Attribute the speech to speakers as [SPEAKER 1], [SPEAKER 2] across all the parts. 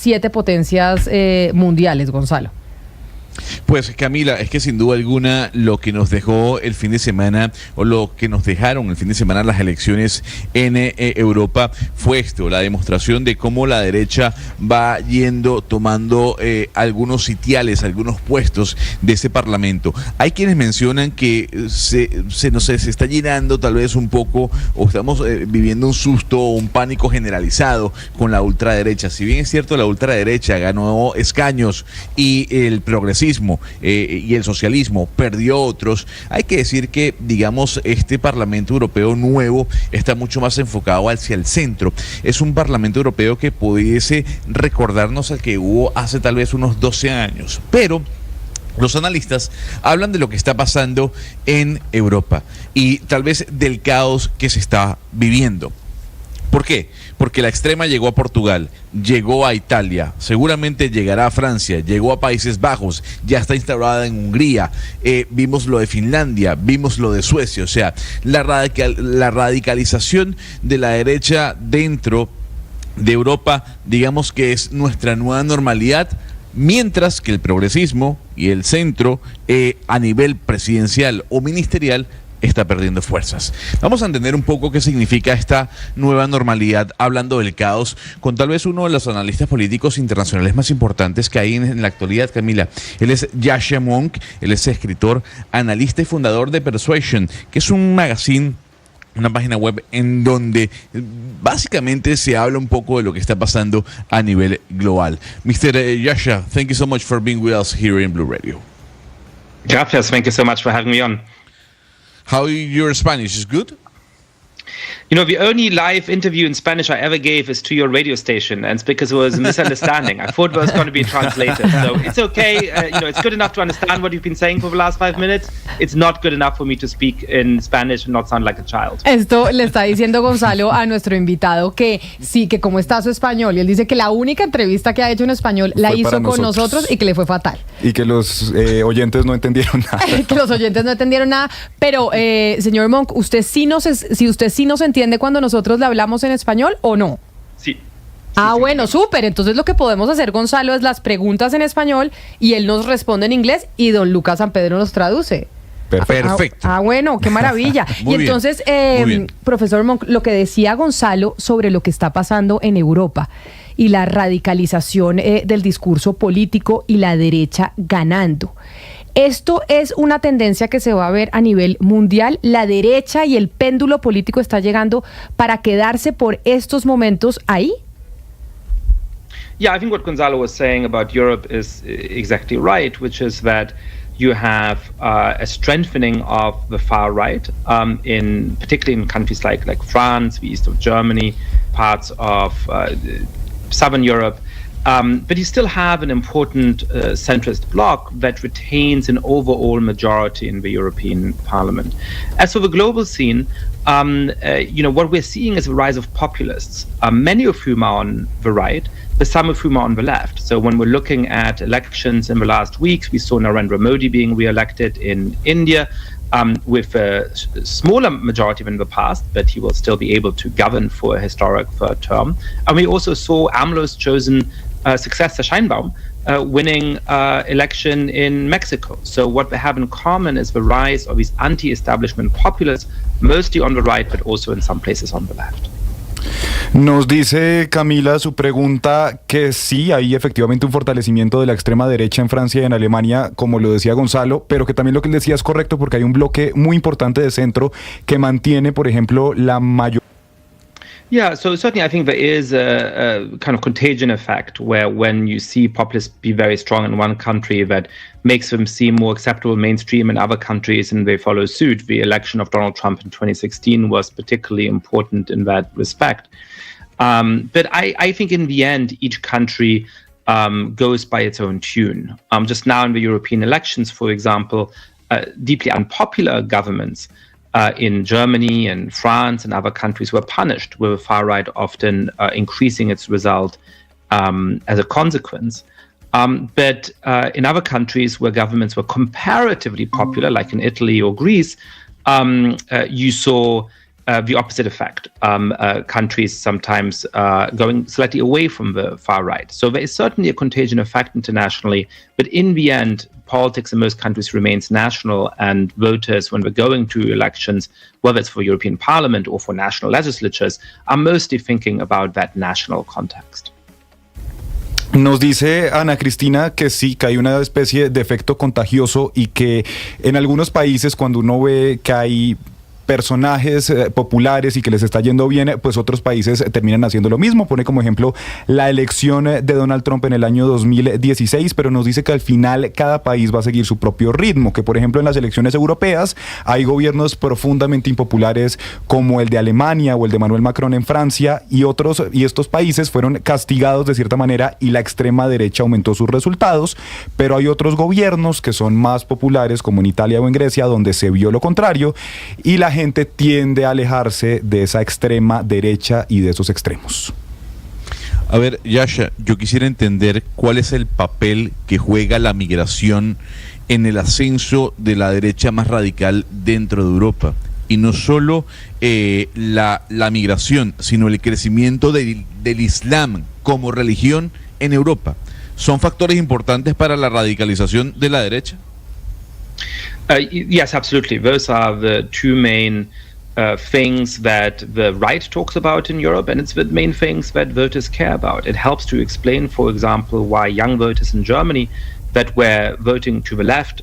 [SPEAKER 1] 7 potencias mundiales, Gonzalo.
[SPEAKER 2] Pues Camila, es que sin duda alguna lo que nos dejó el fin de semana o lo que nos dejaron el fin de semana las elecciones en Europa fue esto, la demostración de cómo la derecha va yendo tomando algunos sitiales, algunos puestos de ese parlamento. Hay quienes mencionan que se está llenando tal vez un poco o estamos viviendo un susto o un pánico generalizado con la ultraderecha. Si bien es cierto, la ultraderecha ganó escaños y el progresismo y el socialismo perdió otros, hay que decir que, digamos, este Parlamento Europeo nuevo está mucho más enfocado hacia el centro. Es un Parlamento Europeo que pudiese recordarnos al que hubo hace tal vez unos 12 años, pero los analistas hablan de lo que está pasando en Europa y tal vez del caos que se está viviendo. ¿Por qué? Porque la extrema llegó a Portugal, llegó a Italia, seguramente llegará a Francia, llegó a Países Bajos, ya está instalada en Hungría, vimos lo de Finlandia, vimos lo de Suecia, o sea, la radicalización de la derecha dentro de Europa, digamos que es nuestra nueva normalidad, mientras que el progresismo y el centro a nivel presidencial o ministerial está perdiendo fuerzas. Vamos a entender un poco qué significa esta nueva normalidad, hablando del caos, con tal vez uno de los analistas políticos internacionales más importantes que hay en la actualidad, Camila. Él es Yascha Mounk, él es escritor, analista y fundador de Persuasion, que es un magazine, una página web en donde básicamente se habla un poco de lo que está pasando a nivel global. Mr. Yascha, thank you so much for being with us here in Blue Radio.
[SPEAKER 3] Gracias, thank you so much for having me on.
[SPEAKER 2] How your Spanish is good?
[SPEAKER 3] You know, the only live interview in Spanish I ever gave is to your radio station, and it's because it was a misunderstanding. I thought it was going to be translated, so it's okay. It's good enough to understand what you've been saying for the last 5 minutes. It's not good enough for me to speak in Spanish and not sound like a child.
[SPEAKER 1] Esto le está diciendo Gonzalo a nuestro invitado que sí, que cómo está su español. Y él dice que la única entrevista que ha hecho en español la hizo con nosotros y que le fue fatal.
[SPEAKER 4] Y que los oyentes no entendieron nada.
[SPEAKER 1] Que los oyentes no entendieron nada. Pero, señor Mounk, si usted sí nos entiende cuando nosotros le hablamos en español o no?
[SPEAKER 3] Sí.
[SPEAKER 1] Bueno, súper. Entonces lo que podemos hacer, Gonzalo, es las preguntas en español y él nos responde en inglés y don Lucas San Pedro nos traduce.
[SPEAKER 2] Perfecto.
[SPEAKER 1] Bueno, qué maravilla. Y entonces, profesor Mounk, lo que decía Gonzalo sobre lo que está pasando en Europa y la radicalización del discurso político y la derecha ganando. ¿Esto es una tendencia que se va a ver a nivel mundial? ¿La derecha y el péndulo político está llegando para quedarse por estos momentos ahí?
[SPEAKER 3] Yeah, I think what Gonzalo was saying about Europe is exactly right, which is that you have a strengthening of the far right, particularly in countries like France, the east of Germany, parts of southern Europe. But you still have an important centrist bloc that retains an overall majority in the European Parliament. As for the global scene, what we're seeing is a rise of populists, many of whom are on the right, but some of whom are on the left. So when we're looking at elections in the last weeks, we saw Narendra Modi being re-elected in India, with a smaller majority than in the past, but he will still be able to govern for a historic third term. And we also saw AMLO's chosen successor, Sheinbaum, winning election in Mexico. So what they have in common is the rise of these anti-establishment populists, mostly on the right, but also in some places on the left.
[SPEAKER 4] Nos dice Camila su pregunta que sí, hay efectivamente un fortalecimiento de la extrema derecha en Francia y en Alemania, como lo decía Gonzalo, pero que también lo que él decía es correcto porque hay un bloque muy importante de centro que mantiene, por ejemplo, la mayor.
[SPEAKER 3] Yeah, so certainly I think there is a kind of contagion effect where when you see populists be very strong in one country, that makes them seem more acceptable mainstream in other countries and they follow suit. The election of Donald Trump in 2016 was particularly important in that respect. But I think in the end, each country goes by its own tune. Just now in the European elections, for example, deeply unpopular governments in Germany and France and other countries were punished, with the far right often increasing its result as a consequence. But in other countries where governments were comparatively popular, like in Italy or Greece, you saw the opposite effect. Countries sometimes going slightly away from the far right. So there is certainly a contagion effect internationally, but in the end, politics in most countries remains national, and voters, when we're going to elections, whether it's for European Parliament or for national legislatures, are mostly thinking about that national context.
[SPEAKER 4] Nos dice Ana Cristina que sí, que hay una especie de efecto contagioso y que en algunos países cuando uno ve que hay personajes populares y que les está yendo bien, pues otros países terminan haciendo lo mismo. Pone como ejemplo la elección de Donald Trump en el año 2016, pero nos dice que al final cada país va a seguir su propio ritmo, que por ejemplo en las elecciones europeas hay gobiernos profundamente impopulares como el de Alemania o el de Emmanuel Macron en Francia y estos países fueron castigados de cierta manera y la extrema derecha aumentó sus resultados, pero hay otros gobiernos que son más populares como en Italia o en Grecia donde se vio lo contrario y la gente tiende a alejarse de esa extrema derecha y de esos extremos.
[SPEAKER 2] A ver, Yasha, yo quisiera entender cuál es el papel que juega la migración en el ascenso de la derecha más radical dentro de Europa. Y no solo la migración, sino el crecimiento del Islam como religión en Europa. ¿Son factores importantes para la radicalización de la derecha?
[SPEAKER 3] Yes, absolutely. Those are the two main things that the right talks about in Europe, and it's the main things that voters care about. It helps to explain, for example, why young voters in Germany that were voting to the left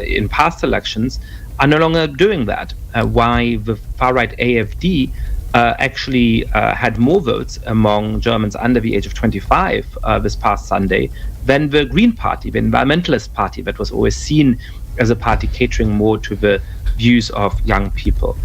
[SPEAKER 3] in past elections are no longer doing that. Why the far-right AfD actually had more votes among Germans under the age of 25 this past Sunday than the Green Party, the environmentalist party that was always seen as a party catering more to the views of young people.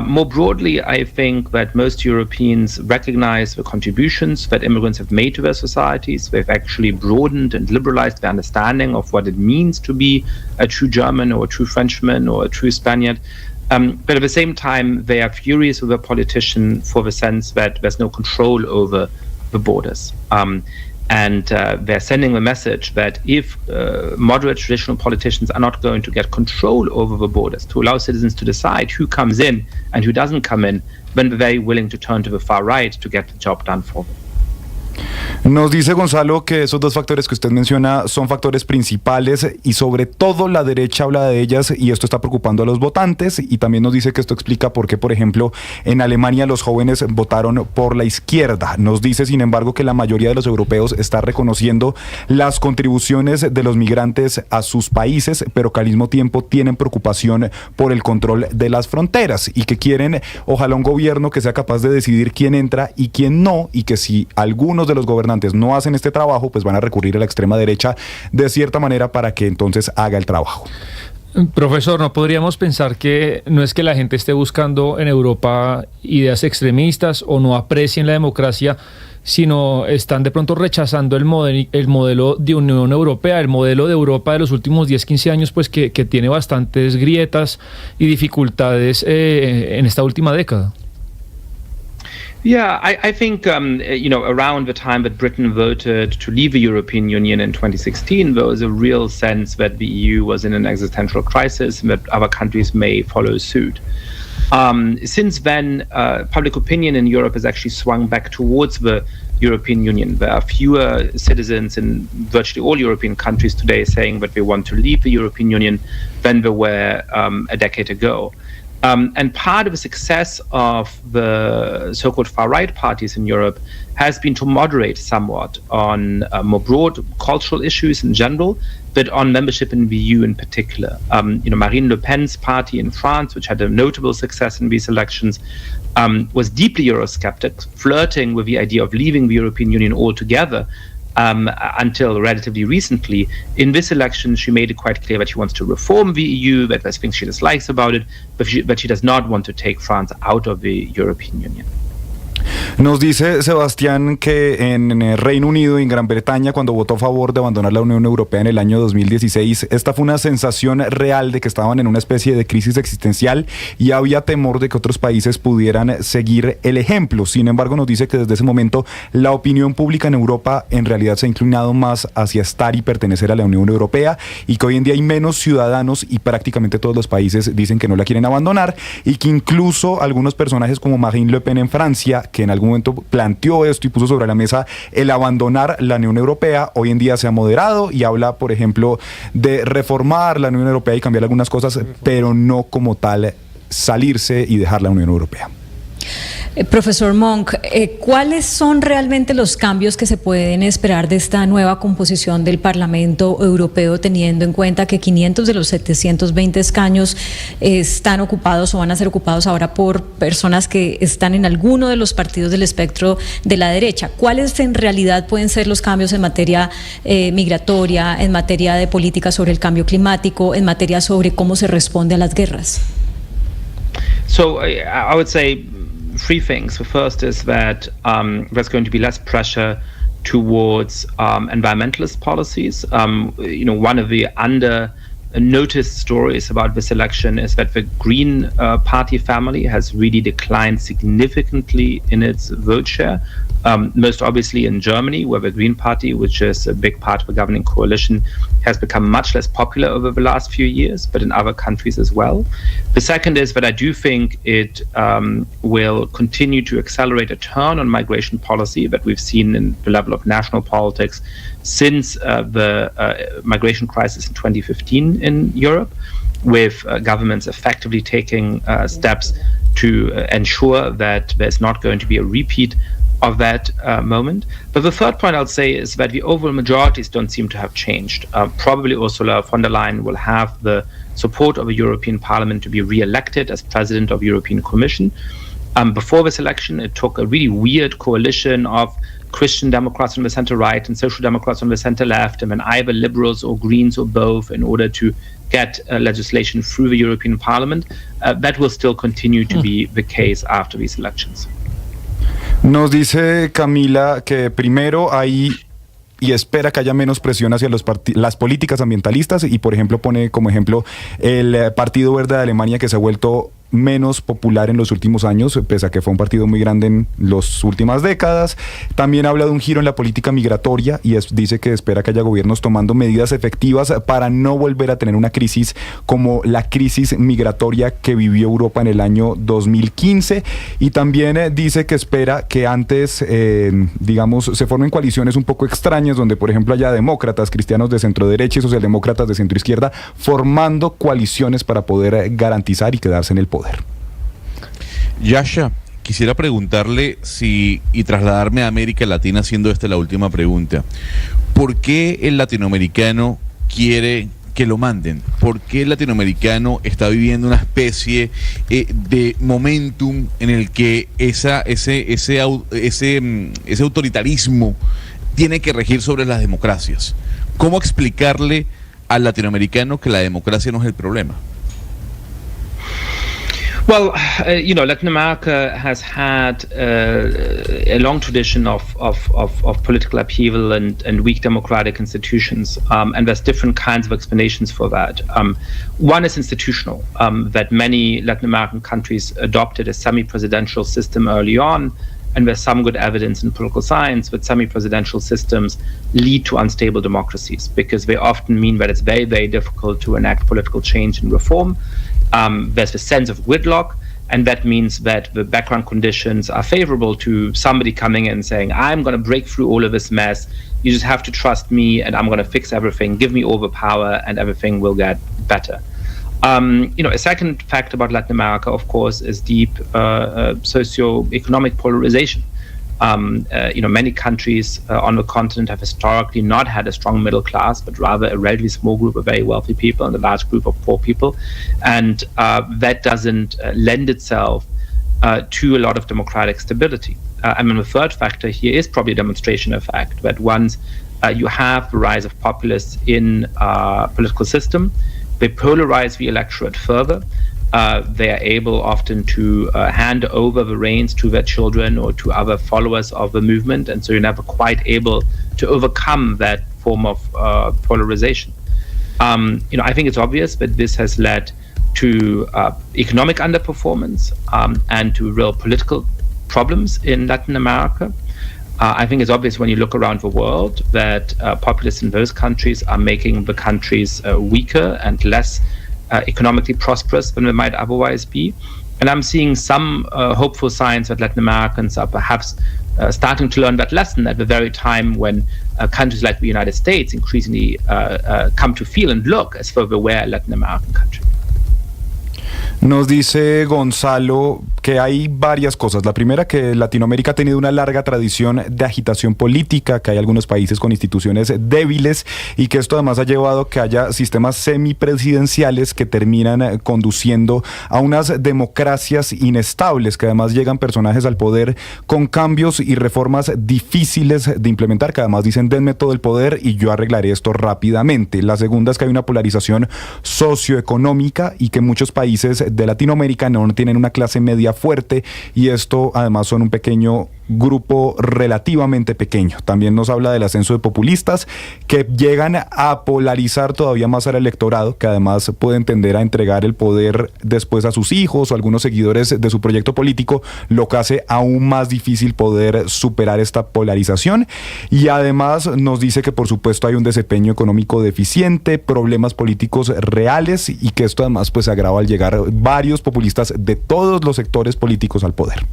[SPEAKER 3] More broadly, I think that most Europeans recognize the contributions that immigrants have made to their societies. They've actually broadened and liberalized their understanding of what it means to be a true German or a true Frenchman or a true Spaniard. But at the same time, they are furious with their politician for the sense that there's no control over the borders. And they're sending the message that if moderate traditional politicians are not going to get control over the borders, to allow citizens to decide who comes in and who doesn't come in, then they're very willing to turn to the far right to get the job done for them.
[SPEAKER 4] Nos dice Gonzalo que esos dos factores que usted menciona son factores principales y sobre todo la derecha habla de ellas y esto está preocupando a los votantes y también nos dice que esto explica por qué, por ejemplo, en Alemania los jóvenes votaron por la izquierda. Nos dice, sin embargo, que la mayoría de los europeos está reconociendo las contribuciones de los migrantes a sus países, pero que al mismo tiempo tienen preocupación por el control de las fronteras y que quieren, ojalá, un gobierno que sea capaz de decidir quién entra y quién no, y que si algunos de los gobernantes no hacen este trabajo, pues van a recurrir a la extrema derecha de cierta manera para que entonces haga el trabajo.
[SPEAKER 5] Profesor, ¿no podríamos pensar que no es que la gente esté buscando en Europa ideas extremistas o no aprecien la democracia, sino están de pronto rechazando el modelo de Unión Europea, el modelo de Europa de los últimos 10-15 años, pues que tiene bastantes grietas y dificultades en esta última década?
[SPEAKER 3] Yeah, I think, around the time that Britain voted to leave the European Union in 2016, there was a real sense that the EU was in an existential crisis and that other countries may follow suit. Since then, public opinion in Europe has actually swung back towards the European Union. There are fewer citizens in virtually all European countries today saying that they want to leave the European Union than there were a decade ago. And part of the success of the so-called far-right parties in Europe has been to moderate somewhat on more broad cultural issues in general, but on membership in the EU in particular. Marine Le Pen's party in France, which had a notable success in these elections, was deeply Eurosceptic, flirting with the idea of leaving the European Union altogether. Until relatively recently. In this election, she made it quite clear that she wants to reform the EU, that there's things she dislikes about it, but she does not want to take France out of the European Union.
[SPEAKER 4] Nos dice Sebastián que en el Reino Unido y en Gran Bretaña, cuando votó a favor de abandonar la Unión Europea en el año 2016, esta fue una sensación real de que estaban en una especie de crisis existencial y había temor de que otros países pudieran seguir el ejemplo. Sin embargo, nos dice que desde ese momento la opinión pública en Europa en realidad se ha inclinado más hacia estar y pertenecer a la Unión Europea y que hoy en día hay menos ciudadanos y prácticamente todos los países dicen que no la quieren abandonar y que incluso algunos personajes como Marine Le Pen en Francia, que en algún momento planteó esto y puso sobre la mesa el abandonar la Unión Europea, hoy en día se ha moderado y habla, por ejemplo, de reformar la Unión Europea y cambiar algunas cosas, pero no como tal salirse y dejar la Unión Europea.
[SPEAKER 6] Profesor Monk, ¿cuáles son realmente los cambios que se pueden esperar de esta nueva composición del Parlamento Europeo, teniendo en cuenta que 500 de los 720 escaños están ocupados o van a ser ocupados ahora por personas que están en alguno de los partidos del espectro de la derecha? ¿Cuáles en realidad pueden ser los cambios en materia migratoria, en materia de política sobre el cambio climático, en materia sobre cómo se responde a las guerras?
[SPEAKER 3] So I would say three things. The first is that there's going to be less pressure towards environmentalist policies. One of the noticed stories about this election is that the Green Party family has really declined significantly in its vote share. Most obviously in Germany, where the Green Party, which is a big part of the governing coalition, has become much less popular over the last few years, but in other countries as well. The second is that I do think it will continue to accelerate a turn on migration policy that we've seen in the level of national politics since the migration crisis in 2015 in Europe, with governments effectively taking steps to ensure that there's not going to be a repeat of that moment. But the third point I'll say is that the overall majorities don't seem to have changed. Probably Ursula von der Leyen will have the support of the European Parliament to be re-elected as President of the European Commission. Before this election, it took a really weird coalition of Christian Democrats on the center-right and Social Democrats on the center-left, and then either Liberals or Greens or both, in order to get legislation through the European Parliament. That will still continue to be the case after these elections.
[SPEAKER 4] Nos dice Camila que primero hay y espera que haya menos presión hacia las políticas ambientalistas y, por ejemplo, pone como ejemplo el Partido Verde de Alemania, que se ha vuelto menos popular en los últimos años, pese a que fue un partido muy grande en las últimas décadas. También habla de un giro en la política migratoria y dice que espera que haya gobiernos tomando medidas efectivas para no volver a tener una crisis como la crisis migratoria que vivió Europa en el año 2015. Y también dice que espera que antes, se formen coaliciones un poco extrañas, donde, por ejemplo, haya demócratas, cristianos de centro derecha y socialdemócratas de centro izquierda, formando coaliciones para poder garantizar y quedarse en el poder.
[SPEAKER 2] Yasha, quisiera preguntarle y trasladarme a América Latina haciendo la última pregunta. ¿Por qué el latinoamericano quiere que lo manden? ¿Por qué el latinoamericano está viviendo una especie de momentum en el que ese autoritarismo tiene que regir sobre las democracias? ¿Cómo explicarle al latinoamericano que la democracia no es el problema?
[SPEAKER 3] Well, Latin America has had a long tradition of political upheaval and weak democratic institutions, and there's different kinds of explanations for that. One is institutional, that many Latin American countries adopted a semi-presidential system early on, and there's some good evidence in political science that semi-presidential systems lead to unstable democracies, because they often mean that it's very, very difficult to enact political change and reform. There's a sense of gridlock, and that means that the background conditions are favorable to somebody coming in and saying, I'm going to break through all of this mess, you just have to trust me, and I'm going to fix everything, give me all the power, and everything will get better. A second fact about Latin America, of course, is deep socio-economic polarization. Many countries on the continent have historically not had a strong middle class, but rather a relatively small group of very wealthy people and a large group of poor people. And that doesn't lend itself to a lot of democratic stability. The third factor here is probably a demonstration effect, that once you have the rise of populists in political system, they polarize the electorate further. they are able often to hand over the reins to their children or to other followers of the movement, and so you're never quite able to overcome that form of polarization. I think it's obvious that this has led to economic underperformance and to real political problems in Latin America. I think it's obvious when you look around the world that populists in those countries are making the countries weaker and less economically prosperous than they might otherwise be. And I'm seeing some hopeful signs that Latin Americans are perhaps starting to learn that lesson at the very time when countries like the United States increasingly come to feel and look as though they were a Latin American country.
[SPEAKER 4] Nos dice Gonzalo que hay varias cosas. La primera, que Latinoamérica ha tenido una larga tradición de agitación política, que hay algunos países con instituciones débiles y que esto además ha llevado a que haya sistemas semipresidenciales que terminan conduciendo a unas democracias inestables, que además llegan personajes al poder con cambios y reformas difíciles de implementar, que además dicen denme todo el poder y yo arreglaré esto rápidamente. La segunda es que hay una polarización socioeconómica y que muchos países de Latinoamérica no tienen una clase media fuerte, y esto además son un pequeño grupo relativamente pequeño. También nos habla del ascenso de populistas que llegan a polarizar todavía más al electorado, que además pueden tender a entregar el poder después a sus hijos o algunos seguidores de su proyecto político, lo que hace aún más difícil poder superar esta polarización. Y además nos dice que por supuesto hay un desempeño económico deficiente, problemas políticos reales, y que esto además pues se agrava al llegar varios populistas de todos los sectores políticos al poder.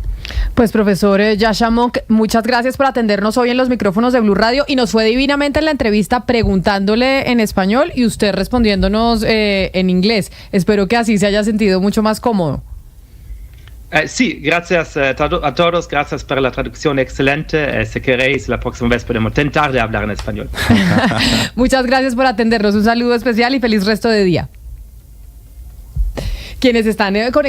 [SPEAKER 1] Pues profesor Yascha Mounk, muchas gracias por atendernos hoy en los micrófonos de Blue Radio, y nos fue divinamente en la entrevista preguntándole en español y usted respondiéndonos en inglés. Espero que así se haya sentido mucho más cómodo.
[SPEAKER 3] Sí, gracias a todos, gracias por la traducción excelente. Si queréis, la próxima vez podemos intentar de hablar en español.
[SPEAKER 1] Muchas gracias por atendernos, un saludo especial y feliz resto de día. Quienes están conectados